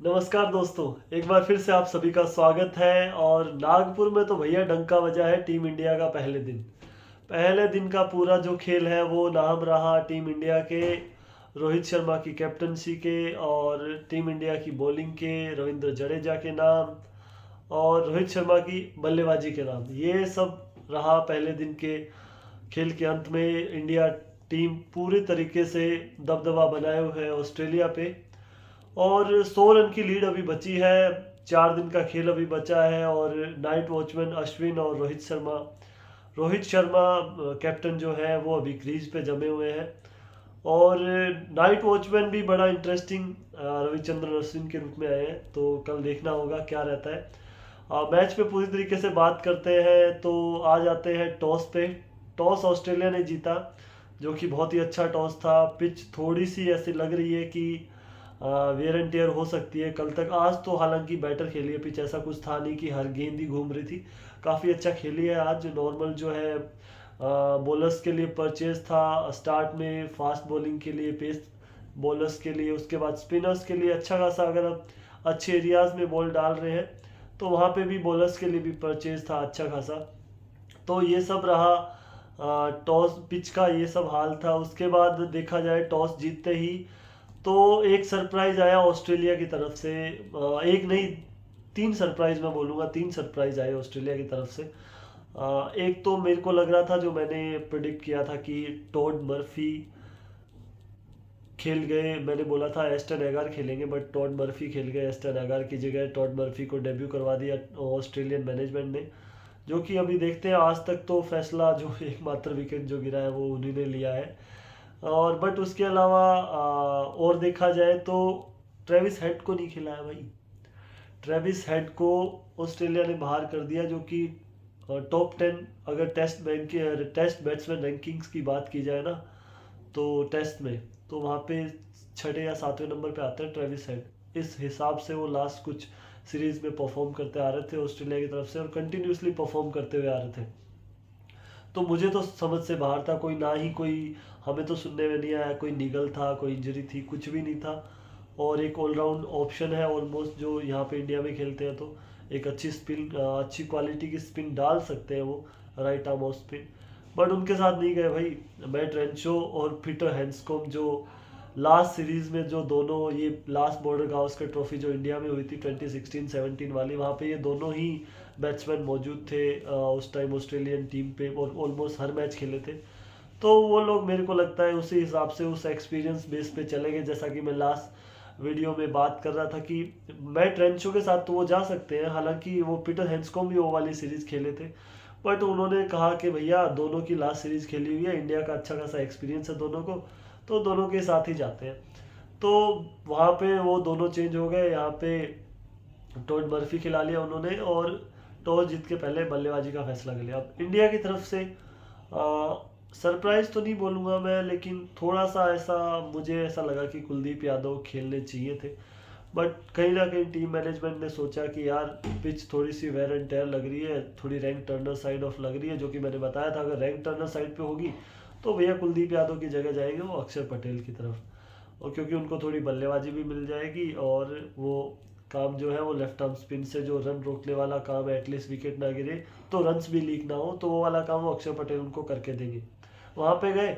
नमस्कार दोस्तों, एक बार फिर से आप सभी का स्वागत है। और नागपुर में तो भैया डंका बजा है टीम इंडिया का पहले दिन का पूरा जो खेल है वो नाम रहा टीम इंडिया के रोहित शर्मा की कैप्टनसी के, और टीम इंडिया की बॉलिंग के रविंद्र जडेजा के नाम, और रोहित शर्मा की बल्लेबाजी के नाम। ये सब रहा पहले दिन के खेल के अंत में। इंडिया टीम पूरी तरीके से दबदबा बनाए हुए है ऑस्ट्रेलिया पे, और 100 रन की लीड अभी बची है। 4 दिन का खेल अभी बचा है, और नाइट वॉचमैन अश्विन और रोहित शर्मा कैप्टन जो है वो अभी क्रीज पे जमे हुए हैं। और नाइट वॉचमैन भी बड़ा इंटरेस्टिंग रविचंद्रन अश्विन के रूप में आए हैं, तो कल देखना होगा क्या रहता है। मैच पे पूरी तरीके से बात करते हैं तो आ जाते हैं टॉस पे। टॉस ऑस्ट्रेलिया ने जीता, जो कि बहुत ही अच्छा टॉस था। पिच थोड़ी सी ऐसी लग रही है कि वेयर एंड टेयर हो सकती है कल तक। आज तो हालांकि बैटर खेली है, पिच ऐसा कुछ था नहीं कि हर गेंद ही घूम रही थी। काफ़ी अच्छा खेली है आज। नॉर्मल जो है बॉलर्स के लिए परचेज था स्टार्ट में, फास्ट बॉलिंग के लिए, पेस बॉलर्स के लिए, उसके बाद स्पिनर्स के लिए अच्छा खासा। अगर आप अच्छे एरियाज में बॉल डाल रहे हैं तो वहाँ पे भी बॉलर्स के लिए भी परचेज था अच्छा खासा। तो ये सब रहा टॉस पिच का, ये सब हाल था। उसके बाद देखा जाए टॉस जीतते ही तो एक सरप्राइज आया ऑस्ट्रेलिया की तरफ से। एक नहीं, तीन सरप्राइज मैं बोलूँगा, तीन सरप्राइज आए ऑस्ट्रेलिया की तरफ से। एक तो मेरे को लग रहा था, जो मैंने प्रिडिक्ट किया था कि टॉड मर्फी खेल गए। मैंने बोला था एस्टन एगार खेलेंगे, बट टॉड मर्फी खेल गए। एस्टन एगार की जगह टॉड मर्फी को डेब्यू करवा दिया ऑस्ट्रेलियन मैनेजमेंट ने, जो कि अभी देखते हैं। आज तक तो फैसला जो एकमात्र विकेट जो गिरा है वो उन्हीं ने लिया है। और बट उसके अलावा और देखा जाए तो ट्रेविस हेड को नहीं खिलाया भाई। ट्रेविस हेड को ऑस्ट्रेलिया ने बाहर कर दिया, जो कि टॉप 10, अगर टेस्ट बैट्समैन रैंकिंग्स की बात की जाए ना, तो टेस्ट में तो वहाँ पे छठे या सातवें नंबर पे आता है ट्रेविस हेड। इस हिसाब से वो लास्ट कुछ सीरीज में परफॉर्म करते आ रहे थे ऑस्ट्रेलिया की तरफ से, और कंटिन्यूसली परफॉर्म करते हुए आ रहे थे। तो मुझे तो समझ से बाहर था। कोई ना ही कोई, हमें तो सुनने में नहीं आया कोई निगल था, कोई इंजरी थी, कुछ भी नहीं था। और एक ऑलराउंड ऑप्शन है ऑलमोस्ट, जो यहाँ पे इंडिया में खेलते हैं तो एक अच्छी स्पिन, अच्छी क्वालिटी की स्पिन डाल सकते हैं वो, right arm off spin. But उनके साथ नहीं गए भाई। मैट रेंशो और पीटर हैंड्सकॉम्ब, जो लास्ट सीरीज में जो दोनों, ये लास्ट बॉर्डर गावस्कर ट्रॉफी जो इंडिया में हुई थी 2016-17 वाली, वहाँ पे ये दोनों ही बैट्समैन मौजूद थे उस टाइम ऑस्ट्रेलियन टीम पे, और ऑलमोस्ट हर मैच खेले थे। तो वो लोग मेरे को लगता है उसी हिसाब से उस एक्सपीरियंस बेस पे चले गए। जैसा कि मैं लास्ट वीडियो में बात कर रहा था कि मैट रेंशो के साथ तो वो जा सकते हैं, हालांकि वो पीटर हैंड्सकॉम्ब भी वो वाली सीरीज खेले थे। बट उन्होंने कहा कि भैया दोनों की लास्ट सीरीज खेली हुई है, इंडिया का अच्छा खासा एक्सपीरियंस है दोनों को, तो दोनों के साथ ही जाते हैं। तो वहाँ पे वो दोनों चेंज हो गए। यहाँ पे टॉड मर्फी खिला लिया उन्होंने, और टॉस जीत के पहले बल्लेबाजी का फैसला कर लिया। अब इंडिया की तरफ से सरप्राइज तो नहीं बोलूँगा मैं, लेकिन थोड़ा सा ऐसा मुझे ऐसा लगा कि कुलदीप यादव खेलने चाहिए थे। बट कहीं ना कहीं टीम मैनेजमेंट ने सोचा कि यार पिच थोड़ी सी वेयर एंड टेयर लग रही है, थोड़ी रैंक टर्नर साइड ऑफ लग रही है, जो कि मैंने बताया था अगर रैंक टर्नर साइड पे होगी तो भैया कुलदीप यादव की जगह जाएंगे वो अक्षर पटेल की तरफ। और क्योंकि उनको थोड़ी बल्लेबाजी भी मिल जाएगी, और वो काम जो है वो लेफ्ट आर्म स्पिन से जो रन रोकने वाला काम है, एटलीस्ट विकेट ना गिरे तो रन्स भी लीक ना हो, तो वो वाला काम वो अक्षर पटेल उनको करके देंगे। वहाँ पे गए,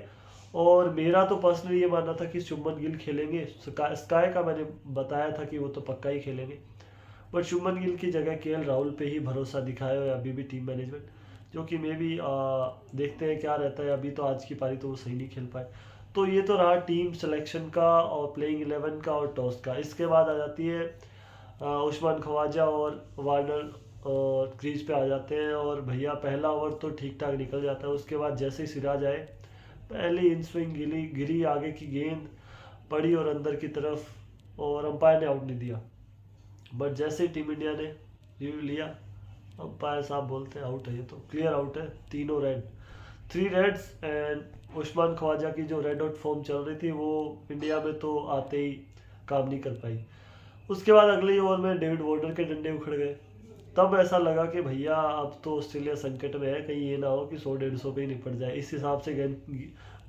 और मेरा तो पर्सनली ये मानना था कि शुभमन गिल खेलेंगे। स्काई का मैंने बताया था कि वो तो पक्का ही खेलेंगे। बट शुभमन गिल की जगह केएल राहुल पे ही भरोसा दिखाया है अभी भी टीम मैनेजमेंट, जो कि मे भी देखते हैं क्या रहता है। अभी तो आज की पारी तो वो सही नहीं खेल पाए। तो ये तो रहा टीम सिलेक्शन का और प्लेइंग 11 का और टॉस का। इसके बाद आ जाती है उस्मान ख्वाजा और वार्नर क्रीज पे आ जाते हैं, और भैया पहला ओवर तो ठीक ठाक निकल जाता है। उसके बाद जैसे ही सिराज आए, पहली इन स्विंग गिरी गिरी आगे की गेंद पड़ी और अंदर की तरफ, और अंपायर ने आउट नहीं दिया। बट जैसे ही टीम इंडिया ने रिव्यू लिया, अंपायर साहब बोलते हैं आउट है, ये तो क्लियर आउट है, तीनों red, 3 reds. And Usman Khawaja की जो रेड आउट फॉर्म चल रही थी वो इंडिया में तो आते ही काम नहीं कर पाई। उसके बाद अगले ओवर में डेविड वार्नर के डंडे उखड़ गए। तब ऐसा लगा कि भैया अब तो ऑस्ट्रेलिया संकट में है, कहीं ये ना हो कि 100-150 पे ही निपट जाए। इस हिसाब से गेंद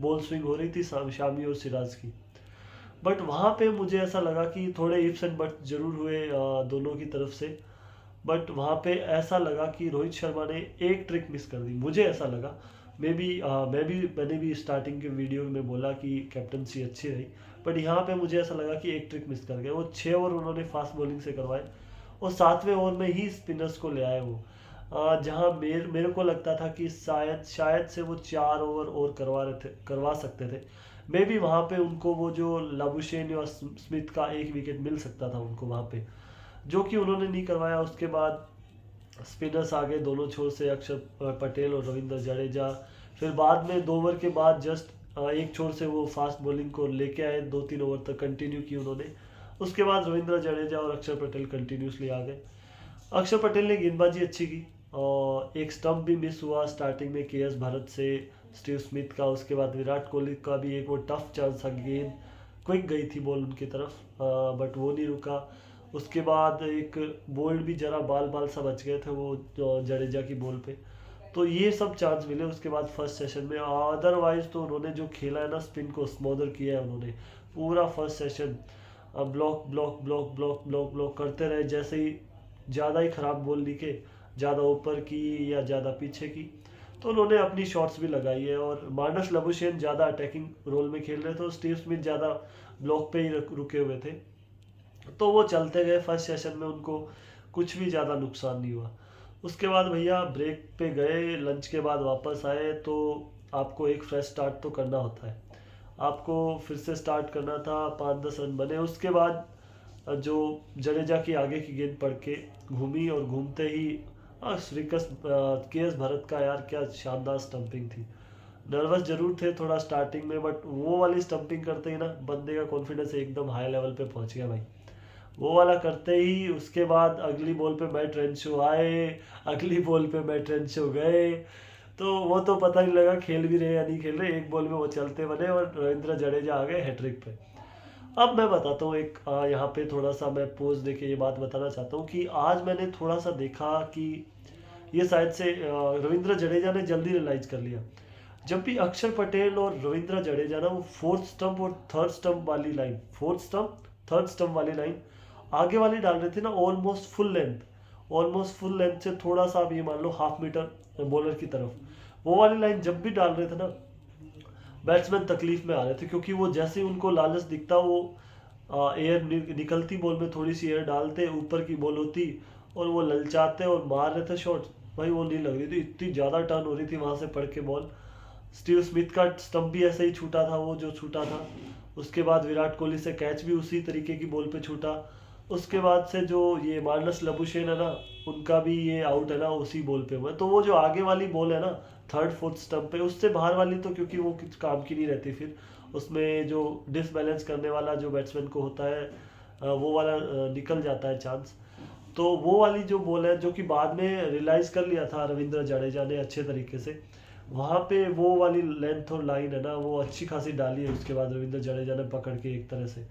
बॉल स्विंग हो रही थी शामी और सिराज की। बट वहाँ पे मुझे ऐसा लगा कि थोड़े इफ्स एंड बट्स जरूर हुए दोनों की तरफ से। बट वहाँ पे ऐसा लगा कि रोहित शर्मा ने एक ट्रिक मिस कर दी, मुझे ऐसा लगा। मैंने भी स्टार्टिंग के वीडियो में बोला कि कैप्टनसी अच्छी रही, बट यहाँ पे मुझे ऐसा लगा कि एक ट्रिक मिस कर गए। वो 6 ओवर उन्होंने फास्ट बॉलिंग से करवाए और 7वें ओवर में ही स्पिनर्स को ले आए वो। जहाँ मेरे को लगता था कि शायद से वो 4 ओवर और करवा सकते थे। मे बी वहाँ पे उनको वो जो लाबुशेन और स्मिथ का एक विकेट मिल सकता था उनको वहाँ पे, जो कि उन्होंने नहीं करवाया। उसके बाद स्पिनर्स आ गए दोनों छोर से, अक्षर पटेल और रविंद्र जडेजा। फिर बाद में 2 ओवर के बाद जस्ट एक छोर से वो फास्ट बॉलिंग को लेके आए, 2-3 ओवर तक कंटिन्यू की उन्होंने। उसके बाद रविंद्र जडेजा और अक्षर पटेल कंटिन्यूसली आ गए। अक्षर पटेल ने गेंदबाजी अच्छी की और एक स्टंप भी मिस हुआ स्टार्टिंग में के एस भरत से स्टीव स्मिथ का। उसके बाद विराट कोहली का भी एक वो टफ चांस था, गेंद क्विक गई थी बॉल उनकी तरफ, बट वो नहीं रुका। उसके बाद एक बोल्ड भी जरा बाल बाल सा बच गए थे वो जडेजा की बॉल पे। तो ये सब चांस मिले उसके बाद फर्स्ट सेशन में। अदरवाइज तो उन्होंने जो खेला है ना, स्पिन को स्मोदर किया है उन्होंने पूरा first session. Block block block block block block करते रहे, जैसे ही ज़्यादा ही ख़राब बॉल दिखे, ज़्यादा ऊपर की या ज़्यादा पीछे की, तो उन्होंने अपनी शॉट्स भी लगाई है। और मार्नस लबुशेन ज़्यादा अटैकिंग रोल में खेल रहे थे और स्टीव स्मिथ ज़्यादा ब्लॉक पे ही रुके हुए थे, तो वो चलते गए। फर्स्ट सेशन में उनको कुछ भी ज़्यादा नुकसान नहीं हुआ। उसके बाद भैया ब्रेक पे गए, लंच के बाद वापस आए, तो आपको एक फ्रेश स्टार्ट तो करना होता है, आपको फिर से स्टार्ट करना था। 5-10 रन बने। उसके बाद जो जडेजा की आगे की गेंद पड़ के घूमी और घूमते ही श्रीकस के एस भरत का यार क्या शानदार स्टंपिंग थी। नर्वस जरूर थे थोड़ा स्टार्टिंग में, बट वो वाली स्टंपिंग करते ही ना बंदे का कॉन्फिडेंस एकदम हाई लेवल पे पहुंच गया भाई। वो वाला करते ही उसके बाद अगली बॉल पे मैट रेंशो आए, अगली बॉल पे मैट रेंशो गए, तो वो तो पता नहीं लगा खेल भी रहे या नहीं खेल रहे। एक बॉल में वो चलते बने और रविंद्र जडेजा आ गए हैट्रिक पे। अब मैं बताता हूँ एक यहाँ पे थोड़ा सा मैं पोज देके ये बात बताना चाहता हूँ कि आज मैंने थोड़ा सा देखा कि ये शायद से रविंद्र जडेजा ने जल्दी रियलाइज कर लिया। जब भी अक्षर पटेल और रविंद्र जडेजा ना वो फोर्थ स्टंप और थर्ड स्टंप वाली line, fourth stump third stump वाली लाइन आगे वाली डाल रहे थे ना, ऑलमोस्ट फुल लेंथ से थोड़ा सा आप ये मान लो हाफ मीटर बॉलर की तरफ, वो वाली लाइन जब भी डाल रहे थे ना, बैट्समैन तकलीफ में आ रहे थे। क्योंकि वो जैसे ही उनको लालच दिखता, वो एयर निकलती बॉल में थोड़ी सी एयर डालते, ऊपर की बॉल होती और वो ललचाते और मार रहे थे शॉट। भाई वो नहीं लग रही थी, इतनी ज़्यादा टर्न हो रही थी वहाँ से पड़ के बॉल। स्टीव स्मिथ का स्टंप भी ऐसे ही छूटा था, वो जो छूटा था। उसके बाद विराट कोहली से कैच भी उसी तरीके की बॉल पे छूटा। उसके बाद से जो ये मार्नस लबुशेन है ना, उनका भी ये आउट है ना उसी बॉल पे हुआ है। तो वो जो आगे वाली बॉल है ना, थर्ड फोर्थ स्टंप पे, उससे बाहर वाली तो क्योंकि वो कुछ काम की नहीं रहती, फिर उसमें जो डिसबैलेंस करने वाला जो बैट्समैन को होता है वो वाला निकल जाता है चांस। तो वो वाली जो बॉल है, जो कि बाद में रियलाइज कर लिया था रविंद्र जडेजा ने अच्छे तरीके से, वहाँ पे वो वाली लेंथ और लाइन है ना, वो अच्छी खासी डाली है उसके बाद रविंद्र जडेजा ने पकड़ के एक तरह से।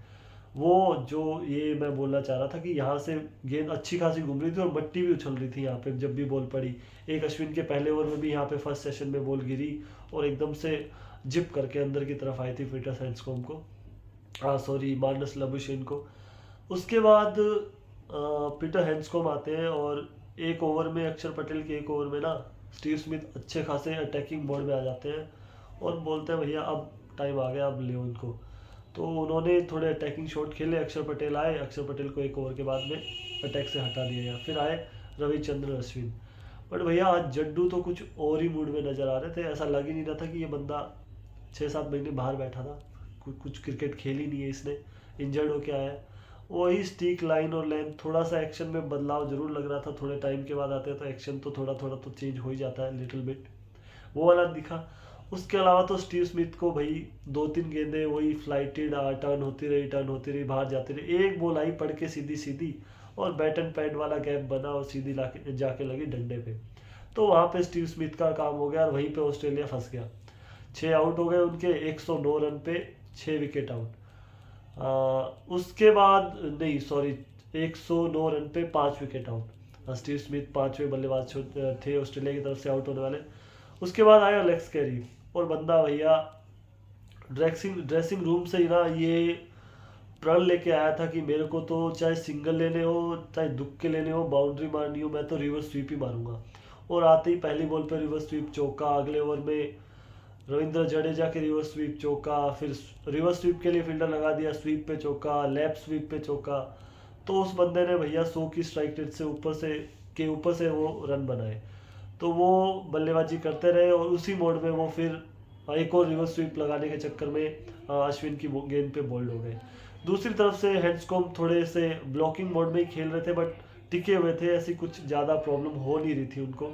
वो जो ये मैं बोलना चाह रहा था कि यहाँ से गेंद अच्छी खासी घूम रही थी और मट्टी भी उछल रही थी यहाँ पे जब भी बॉल पड़ी। एक अश्विन के पहले ओवर में भी यहाँ पे फर्स्ट सेशन में बॉल गिरी और एकदम से जिप करके अंदर की तरफ आई थी पीटर हैंड्सकॉम्ब को, सॉरी मार्नस लबुशेन को। उसके बाद पीटर हैंड्सकॉम्ब आते हैं और एक ओवर में, अक्षर पटेल के एक ओवर में ना, स्टीव स्मिथ अच्छे खासे अटैकिंग मोड में आ जाते हैं और बोलते हैं भैया अब टाइम आ गया, अब ले इनको। तो उन्होंने थोड़े अटैकिंग शॉट खेले, अक्षर पटेल आए, अक्षर पटेल को एक ओवर के बाद में अटैक से हटा दिया गया। फिर आए रविचंद्रन अश्विन। बट भैया आज जड्डू तो कुछ और ही मूड में नज़र आ रहे थे, ऐसा लग ही नहीं रहा था कि ये बंदा 6-7 महीने बाहर बैठा था, कुछ क्रिकेट खेल ही नहीं है इसने, इंजर्ड होके आया है। वही स्टिक लाइन और लेंथ, थोड़ा सा एक्शन में बदलाव जरूर लग रहा था। थोड़े टाइम के बाद आते हैं तो एक्शन तो थोड़ा थोड़ा तो चेंज हो ही जाता है, लिटिल बिट, वो वाला दिखा। उसके अलावा तो स्टीव स्मिथ को भाई 2-3 गेंदें वही फ्लाइटेड, टर्न होती रही, बाहर जाती रही, एक बॉल आई पड़ के सीधी सीधी और बैट एंड पैड वाला गैप बना और सीधी जाके लगी डंडे पे। तो वहाँ पे स्टीव स्मिथ का काम हो गया और वहीं पे ऑस्ट्रेलिया फंस गया। 6 आउट हो गए उनके, 109 रन पे 6 विकेट आउट। उसके बाद नहीं सॉरी 109 रन पे 5 विकेट आउट। स्टीव स्मिथ 5वें बल्लेबाज थे ऑस्ट्रेलिया की तरफ से आउट होने वाले। उसके बाद आया लेक्स कैरी और बंदा भैया ड्रेसिंग रूम से ही ना, ये प्रण लेके आया था कि मेरे को तो चाहे सिंगल लेने हो चाहे दुख के लेने हो, बाउंड्री मारनी हो, मैं तो रिवर्स स्वीप ही मारूंगा। और आते ही पहली बॉल पे रिवर्स स्वीप चौका, अगले ओवर में रविंद्र जडेजा के रिवर्स स्वीप चौका, फिर रिवर्स स्वीप के लिए फील्डर लगा दिया, स्वीप पे चौका, लेफ्ट स्वीप पे चौका। तो उस बंदे ने भैया 100 की स्ट्राइक रेट से ऊपर से वो रन बनाए। तो वो बल्लेबाजी करते रहे और उसी मोड में वो फिर एक और रिवर्स स्वीप लगाने के चक्कर में अश्विन की गेंद पे बोल्ड हो गए। दूसरी तरफ से हैंड्सकॉम्ब थोड़े से ब्लॉकिंग मोड में ही खेल रहे थे, बट टिके हुए थे, ऐसी कुछ ज़्यादा प्रॉब्लम हो नहीं रही थी उनको।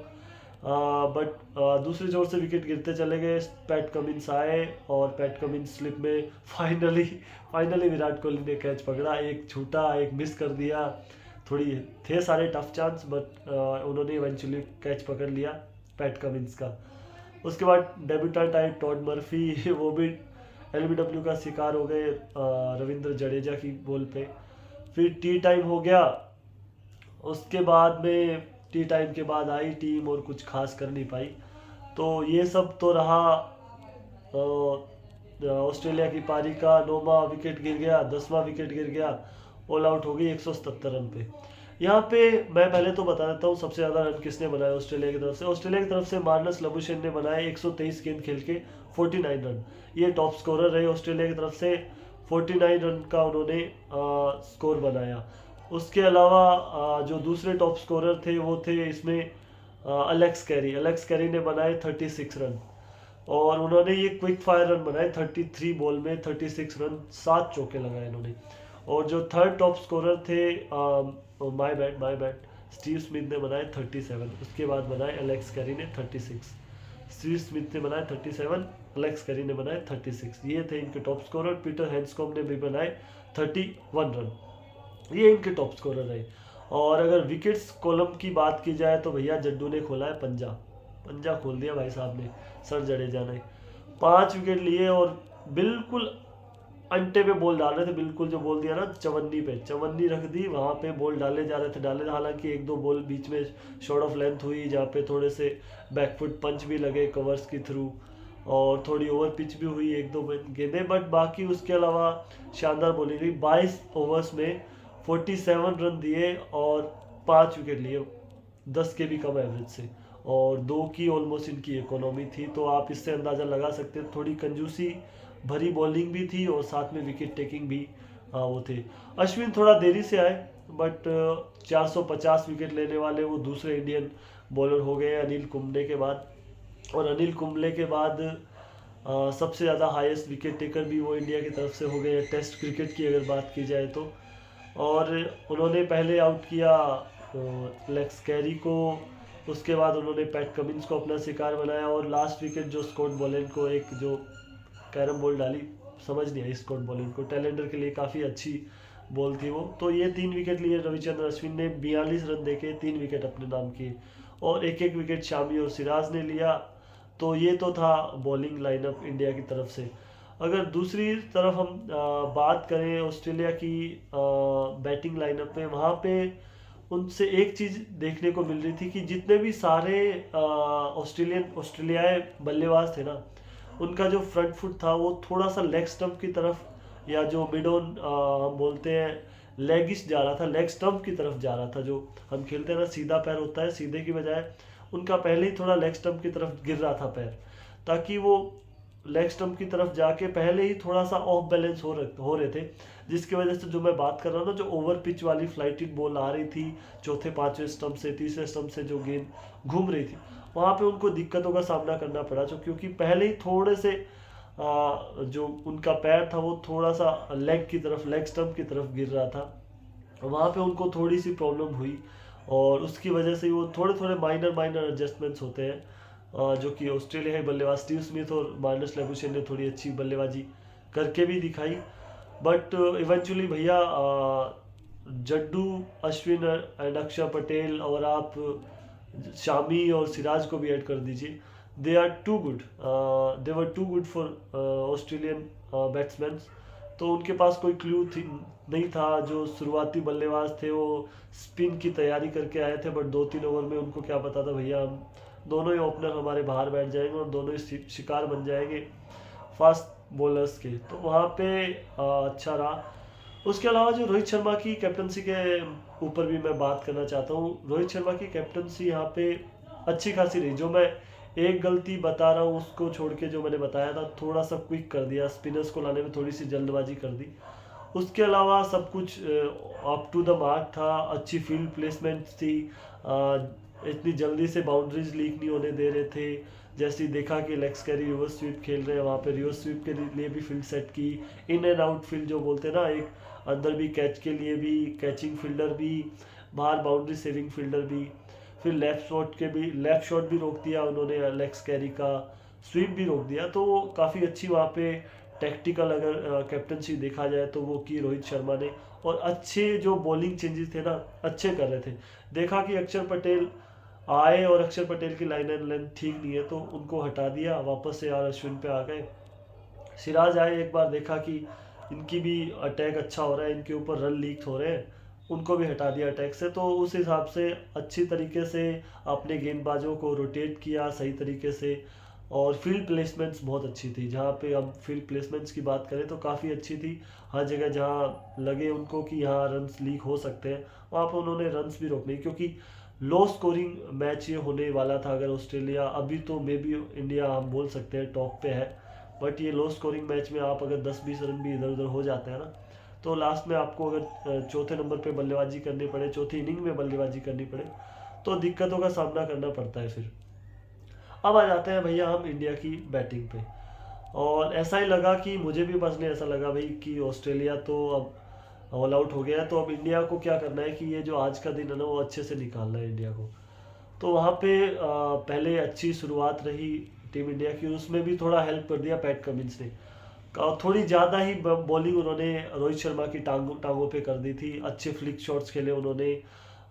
बट दूसरी जोर से विकेट गिरते चले गए। पैट कमिंस आए और पैट कमिंस स्लिप में फाइनली विराट कोहली ने कैच पकड़ा, एक छूटा एक मिस कर दिया। थोड़ी थे सारे टफ चांस, बट उन्होंने इवेंचुअली कैच पकड़ लिया पैट कमिंस का। उसके बाद डेब्यूटेंट आए टॉड मर्फी, वो भी एलबीडब्ल्यू का शिकार हो गए रविंद्र जडेजा की बॉल पे। फिर टी टाइम हो गया। उसके बाद में टी टाइम के बाद आई टीम और कुछ खास कर नहीं पाई। तो ये सब तो रहा ऑस्ट्रेलिया की पारी का। 9वां विकेट गिर गया, 10वां विकेट गिर गया, ऑल आउट हो गई 177 रन पे। यहाँ पे मैं पहले तो बता देता हूँ सबसे ज़्यादा रन किसने बनाए ऑस्ट्रेलिया की तरफ से। ऑस्ट्रेलिया की तरफ से मार्नस लबुशेन ने बनाए 123 गेंद खेल के 49 रन। ये टॉप स्कोरर रहे ऑस्ट्रेलिया की तरफ से, 49 रन का उन्होंने स्कोर बनाया। उसके अलावा जो दूसरे टॉप स्कोरर थे वो थे इसमें अलेक्स कैरी ने बनाए 36 रन। और उन्होंने ये क्विक फायर रन बनाए 33 बॉल में 36 रन, 7 चौके लगाए इन्होंने। और जो थर्ड टॉप स्कोरर थे माय बैड स्टीव स्मिथ ने बनाए 37। उसके बाद बनाए अलेक्स कैरी ने 36। स्टीव स्मिथ ने बनाए 37, अलेक्स कैरी ने बनाए 36। ये थे इनके टॉप स्कोरर। पीटर हैंड्सकॉम्ब ने भी बनाए 31 रन। ये इनके टॉप स्कोरर रहे। और अगर विकेट्स कॉलम की बात की जाए तो भैया जड्डू ने खोला है पंजा खोल दिया भाई साहब ने, सर जडेजा ने 5 विकेट लिए और बिल्कुल अंटे पे बॉल डाल रहे थे। बिल्कुल जो बोल दिया ना, चवन्नी रख दी, वहाँ पे बॉल डाले जा रहे थे। हालांकि एक दो बॉल बीच में शॉर्ट ऑफ लेंथ हुई जहाँ पे थोड़े से बैकफुट पंच भी लगे कवर्स की थ्रू, और थोड़ी ओवर पिच भी हुई एक दो गेंदें, बट बाकी उसके अलावा शानदार बॉलिंग हुई। 22 ओवर्स में 47 रन दिए और 5 विकेट लिए, 10 के भी कम एवरेज से, और 2 की ऑलमोस्ट इनकी इकोनॉमी थी। तो आप इससे अंदाज़ा लगा सकते हैं थोड़ी कंजूसी भरी बॉलिंग भी थी और साथ में विकेट टेकिंग भी वो थे। अश्विन थोड़ा देरी से आए, बट 450 विकेट लेने वाले वो दूसरे इंडियन बॉलर हो गए अनिल कुंबले के बाद। और अनिल कुंबले के बाद सबसे ज़्यादा हाईएस्ट विकेट टेकर भी वो इंडिया की तरफ से हो गए टेस्ट क्रिकेट की अगर बात की जाए तो। और उन्होंने पहले आउट किया लेक्स कैरी को, उसके बाद उन्होंने पैट कमिंस को अपना शिकार बनाया, और लास्ट विकेट जो स्कॉट बोलेंड को एक जो कैरम बॉल डाली, समझ नहीं आई स्कॉट बोलेंड को, टैलेंडर के लिए काफ़ी अच्छी बॉल थी वो। तो ये 3 विकेट लिए रविचंद्रन अश्विन ने, 42 रन देके 3 विकेट अपने नाम किए, और एक एक विकेट शामी और सिराज ने लिया। तो ये तो था बॉलिंग लाइनअप इंडिया की तरफ से। अगर दूसरी तरफ हम बात करें ऑस्ट्रेलिया की बैटिंग लाइनअप में, वहाँ पे उनसे एक चीज़ देखने को मिल रही थी कि जितने भी सारे ऑस्ट्रेलियाई बल्लेबाज थे ना, उनका जो फ्रंट फुट था वो थोड़ा सा लेग स्टंप की तरफ, या जो मिड ऑन हम बोलते हैं लेगिश जा रहा था, लेग स्टंप की तरफ जा रहा था। जो हम खेलते हैं ना सीधा पैर होता है, सीधे की बजाय उनका पहले ही थोड़ा लेग स्टंप की तरफ गिर रहा था पैर, ताकि वो लेग स्टंप की तरफ जाके पहले ही थोड़ा सा ऑफ बैलेंस हो रहे थे, जिसकी वजह से जो मैं बात कर रहा हूँ ना, जो ओवर पिच वाली फ्लाइटेड बॉल आ रही थी चौथे पांचवें स्टंप से, तीसरे स्टंप से जो गेंद घूम रही थी, वहाँ पे उनको दिक्कतों का सामना करना पड़ा। जो क्योंकि पहले ही थोड़े से जो उनका पैर था वो थोड़ा सा लेग की तरफ, लेग स्टंप की तरफ गिर रहा था, वहाँ पे उनको थोड़ी सी प्रॉब्लम हुई, और उसकी वजह से वो थोड़े थोड़े माइनर एडजस्टमेंट्स होते हैं, जो कि ऑस्ट्रेलियाई बल्लेबाज स्टीव स्मिथ और मार्नस लैबुशेन ने थोड़ी अच्छी बल्लेबाजी करके भी दिखाई। बट इवेंचुअली भैया जड्डू, अश्विन एंड अक्षर पटेल, और आप शामी और सिराज को भी ऐड कर दीजिए, they were too good for Australian batsman. तो उनके पास कोई क्लू नहीं था। जो शुरुआती बल्लेबाज थे वो स्पिन की तैयारी करके आए थे, बट 2-3 ओवर में उनको क्या पता था भैया हम दोनों ही ओपनर हमारे बाहर बैठ जाएंगे और दोनों ही शिकार बन जाएंगे फास्ट बॉलर्स के। तो वहाँ पे अच्छा रहा। उसके अलावा जो रोहित शर्मा की कैप्टनसी के ऊपर भी मैं बात करना चाहता हूँ। रोहित शर्मा की कैप्टनसी यहाँ पे अच्छी खासी रही। जो मैं एक गलती बता रहा हूँ उसको छोड़ के, जो मैंने बताया था, थोड़ा सा क्विक कर दिया, स्पिनर्स को लाने में थोड़ी सी जल्दबाजी कर दी। उसके अलावा सब कुछ अप टू द मार्क था। अच्छी फील्ड प्लेसमेंट थी। इतनी जल्दी से बाउंड्रीज लीक नहीं होने दे रहे थे। जैसे ही देखा कि लेग्स कैरी रिवर्स स्वीप खेल रहे हैं, वहाँ पे रिवर्स स्वीप के लिए भी फील्ड सेट की। इन एंड आउट फील्ड जो बोलते हैं ना, एक अंदर भी कैच के लिए भी कैचिंग फील्डर भी, बाहर बाउंड्री सेविंग फील्डर भी। फिर लेफ्ट शॉट भी रोक दिया उन्होंने लेग्स कैरी का, स्वीप भी रोक दिया। तो काफ़ी अच्छी वहाँ पे टैक्टिकल अगर कैप्टनसी देखा जाए तो वो की रोहित शर्मा ने। और अच्छे जो बॉलिंग चेंजेस थे ना, अच्छे कर रहे थे। देखा कि अक्षर पटेल आए और अक्षर पटेल की लाइन एंड लेंथ ठीक नहीं है तो उनको हटा दिया, वापस से यार अश्विन पे आ गए। सिराज आए, एक बार देखा कि इनकी भी अटैक अच्छा हो रहा है, इनके ऊपर रन लीक हो रहे हैं, उनको भी हटा दिया अटैक से। तो उस हिसाब से अच्छी तरीके से अपने गेंदबाजों को रोटेट किया सही तरीके से। और फील्ड प्लेसमेंट्स बहुत अच्छी थी। जहाँ पे हम फील्ड प्लेसमेंट्स की बात करें तो काफ़ी अच्छी थी। हर जगह जहाँ लगे उनको कि यहाँ रन्स लीक हो सकते हैं, वहाँ पर उन्होंने रन्स भी रोकने, क्योंकि लो स्कोरिंग मैच ये होने वाला था। अगर ऑस्ट्रेलिया, अभी तो मे बी इंडिया हम बोल सकते हैं टॉप पे है, बट ये लो स्कोरिंग मैच में आप अगर 10-20 रन भी इधर उधर हो जाते हैं ना, तो लास्ट में आपको अगर चौथे नंबर पे बल्लेबाजी करनी पड़े, चौथी इनिंग में बल्लेबाजी करनी पड़े, तो दिक्कतों का सामना करना पड़ता है फिर। अब आ जाते हैं भैया हम इंडिया की बैटिंग पे। और ऐसा ही लगा कि मुझे भी पर्सनली ऐसा लगा भाई कि ऑस्ट्रेलिया तो अब ऑल आउट हो गया है, तो अब इंडिया को क्या करना है कि ये जो आज का दिन है ना वो अच्छे से निकालना है इंडिया को। तो वहाँ पे पहले अच्छी शुरुआत रही टीम इंडिया की, उसमें भी थोड़ा हेल्प कर दिया पैट कमिंस ने। थोड़ी ज़्यादा ही बॉलिंग उन्होंने रोहित शर्मा की टांगों पे कर दी थी। अच्छे फ्लिक शॉट्स खेले उन्होंने,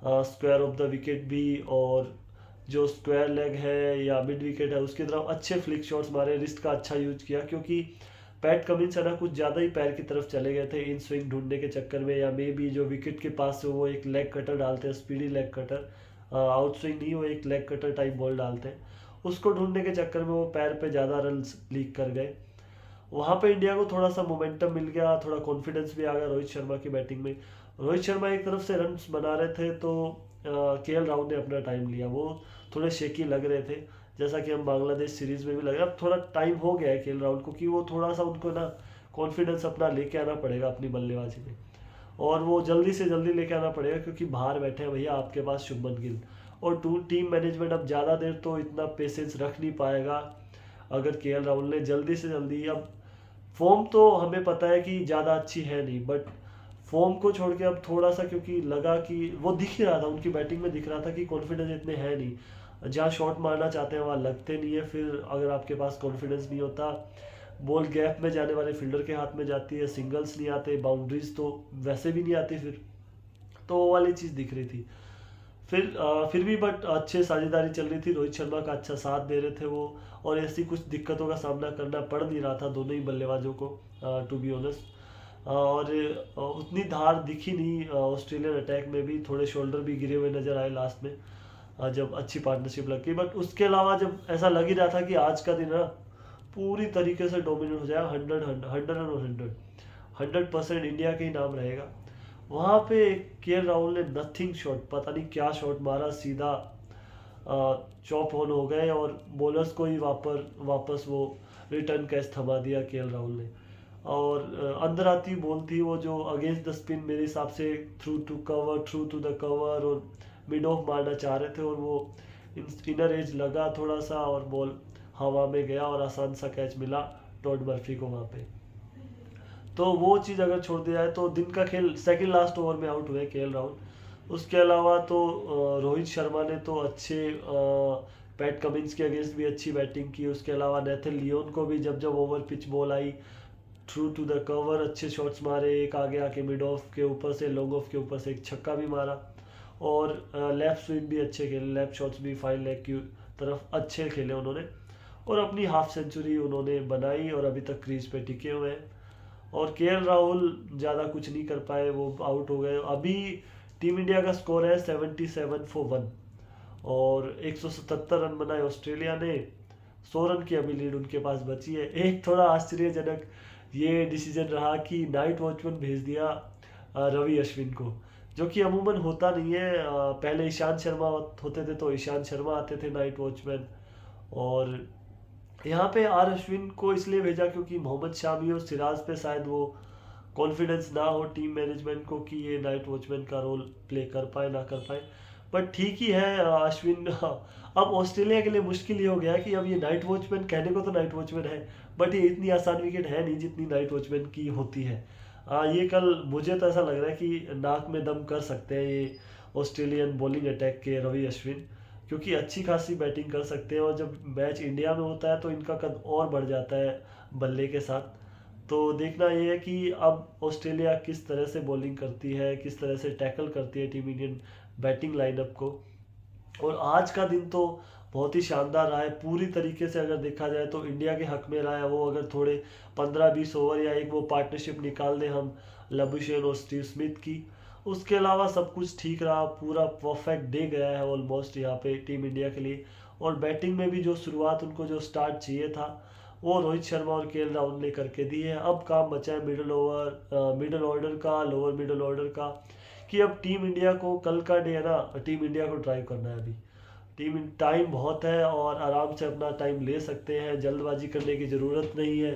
स्क्वायर ऑफ द विकेट भी, और जो स्क्वायर लेग है या मिड विकेट है उसकी तरफ अच्छे फ्लिक शॉट्स मारे, रिस्ट का अच्छा यूज किया। क्योंकि पैट कमिंस है ना कुछ ज़्यादा ही पैर की तरफ चले गए थे इन स्विंग ढूंढने के चक्कर में, या मे बी जो विकेट के पास से वो एक लेग कटर डालते हैं, speedy leg cutter, out swing नहीं, वो एक लेग कटर टाइप बॉल डालते हैं, उसको ढूंढने के चक्कर में वो पैर पे ज़्यादा रन लीक कर गए। वहाँ पे इंडिया को थोड़ा सा मोमेंटम मिल गया, थोड़ा कॉन्फिडेंस भी आ गया रोहित शर्मा की बैटिंग में। रोहित शर्मा एक तरफ से रन बना रहे थे तो केएल राहुल ने अपना टाइम लिया। वो थोड़े शेकी लग रहे थे, जैसा कि हम बांग्लादेश सीरीज में भी लग रहा है। अब थोड़ा टाइम हो गया है केएल राहुल को कि वो थोड़ा सा उनको ना कॉन्फिडेंस अपना लेके आना पड़ेगा अपनी बल्लेबाजी में, और वो जल्दी से जल्दी लेके आना पड़ेगा, क्योंकि बाहर बैठे हैं भैया आपके पास शुभमन गिल। और टीम मैनेजमेंट अब ज़्यादा देर तो इतना पेशेंस रख नहीं पाएगा। अगर केएल राहुल ने जल्दी से जल्दी, अब फॉर्म तो हमें पता है कि ज़्यादा अच्छी है नहीं, बट फॉर्म को छोड़ के अब थोड़ा सा, क्योंकि लगा कि वो दिख ही रहा था उनकी बैटिंग में, दिख रहा था कि कॉन्फिडेंस इतने है नहीं। जहाँ शॉट मारना चाहते हैं वहाँ लगते नहीं है। फिर अगर आपके पास कॉन्फिडेंस नहीं होता, बॉल गैप में जाने वाले फील्डर के हाथ में जाती है, सिंगल्स नहीं आते, बाउंड्रीज तो वैसे भी नहीं आती फिर, तो वो वाली चीज़ दिख रही थी। फिर भी बट अच्छे साझेदारी चल रही थी, रोहित शर्मा का अच्छा साथ दे रहे थे वो, और ऐसी कुछ दिक्कतों का सामना करना पड़ नहीं रहा था दोनों ही बल्लेबाजों को, टू बी ऑनेस्ट। और उतनी धार दिखी नहीं ऑस्ट्रेलियन अटैक में भी, थोड़े शोल्डर भी गिरे हुए नजर आए लास्ट में जब अच्छी पार्टनरशिप लग गई। बट उसके अलावा जब ऐसा लग ही रहा था कि आज का दिन ना पूरी तरीके से डोमिनेट हो जाएगा, 100% इंडिया के ही नाम रहेगा। वहाँ पे केएल राहुल ने नथिंग शॉट, पता नहीं क्या शॉट मारा, सीधा चॉप ऑन हो गए, और बॉलर्स को ही वापस वो रिटर्न कैच थमा दिया केएल राहुल ने। और अंदर आती बॉल थी वो, जो अगेंस्ट द स्पिन मेरे हिसाब से थ्रू टू द कवर और मिड ऑफ मारना चाह रहे थे, और वो इनर एज लगा थोड़ा सा और बॉल हवा में गया और आसान सा कैच मिला टॉड मर्फी को वहाँ पे। तो वो चीज़ अगर छोड़ दिया जाए तो दिन का खेल, सेकंड लास्ट ओवर में आउट हुए केएल राहुल। उसके अलावा तो रोहित शर्मा ने तो अच्छे पैट कमिंस के अगेंस्ट भी अच्छी बैटिंग की। उसके अलावा नेथन लियोन को भी जब जब ओवर पिच बॉल आई, थ्रू टू द कवर अच्छे शॉट्स मारे, एक आगे आके मिड ऑफ के ऊपर से, लॉन्ग ऑफ के ऊपर से एक छक्का भी मारा। और लेफ्ट स्विंग भी अच्छे खेले, लेफ्ट शॉट्स भी फाइन लेग की तरफ अच्छे खेले उन्होंने, और अपनी हाफ सेंचुरी उन्होंने बनाई और अभी तक क्रीज पे टिके हुए हैं। और केएल राहुल ज़्यादा कुछ नहीं कर पाए, वो आउट हो गए। अभी टीम इंडिया का स्कोर है 77 फॉर 1, और 177 रन बनाए ऑस्ट्रेलिया ने, 100 रन की अभी लीड उनके पास बची है। एक थोड़ा आश्चर्यजनक ये डिसीजन रहा कि नाइट वॉचमैन भेज दिया रवि अश्विन को, जो कि अमूमन होता नहीं है। पहले ईशांत शर्मा होते थे तो ईशांत शर्मा आते थे नाइट वॉचमैन, और यहाँ पे आर अश्विन को इसलिए भेजा क्योंकि मोहम्मद शामी और सिराज पे शायद वो कॉन्फिडेंस ना हो टीम मैनेजमेंट को कि ये नाइट वॉचमैन का रोल प्ले कर पाए ना कर पाए। बट ठीक ही है अश्विन। अब ऑस्ट्रेलिया के लिए मुश्किल ये हो गया कि अब ये नाइट वॉचमैन, कहने को तो नाइट वॉचमैन है बट ये इतनी आसान विकेट है नहीं जितनी नाइट वॉचमैन की होती है। ये कल मुझे तो ऐसा लग रहा है कि नाक में दम कर सकते हैं ये ऑस्ट्रेलियन बॉलिंग अटैक के रवि अश्विन, क्योंकि अच्छी खासी बैटिंग कर सकते हैं, और जब मैच इंडिया में होता है तो इनका कद और बढ़ जाता है बल्ले के साथ। तो देखना ये है कि अब ऑस्ट्रेलिया किस तरह से बॉलिंग करती है, किस तरह से टैकल करती है टीम इंडियन बैटिंग लाइनअप को। और आज का दिन तो बहुत ही शानदार रहा है पूरी तरीके से, अगर देखा जाए तो इंडिया के हक में रहा है। वो अगर थोड़े 15-20 ओवर या एक वो पार्टनरशिप निकाल दें हम लबुशेन और स्टीव स्मिथ की, उसके अलावा सब कुछ ठीक रहा। पूरा परफेक्ट डे गया है ऑलमोस्ट यहाँ पे टीम इंडिया के लिए। और बैटिंग में भी जो शुरुआत उनको जो स्टार्ट चाहिए था वो रोहित शर्मा और केएल राहुल ने करके दी है। अब काम बचा है मिडिल ऑर्डर का, लोअर मिडिल ऑर्डर का, कि अब टीम इंडिया को कल का डे है ना, टीम इंडिया को ड्राइव करना है। अभी टीम टाइम बहुत है और आराम से अपना टाइम ले सकते हैं, जल्दबाजी करने की ज़रूरत नहीं है।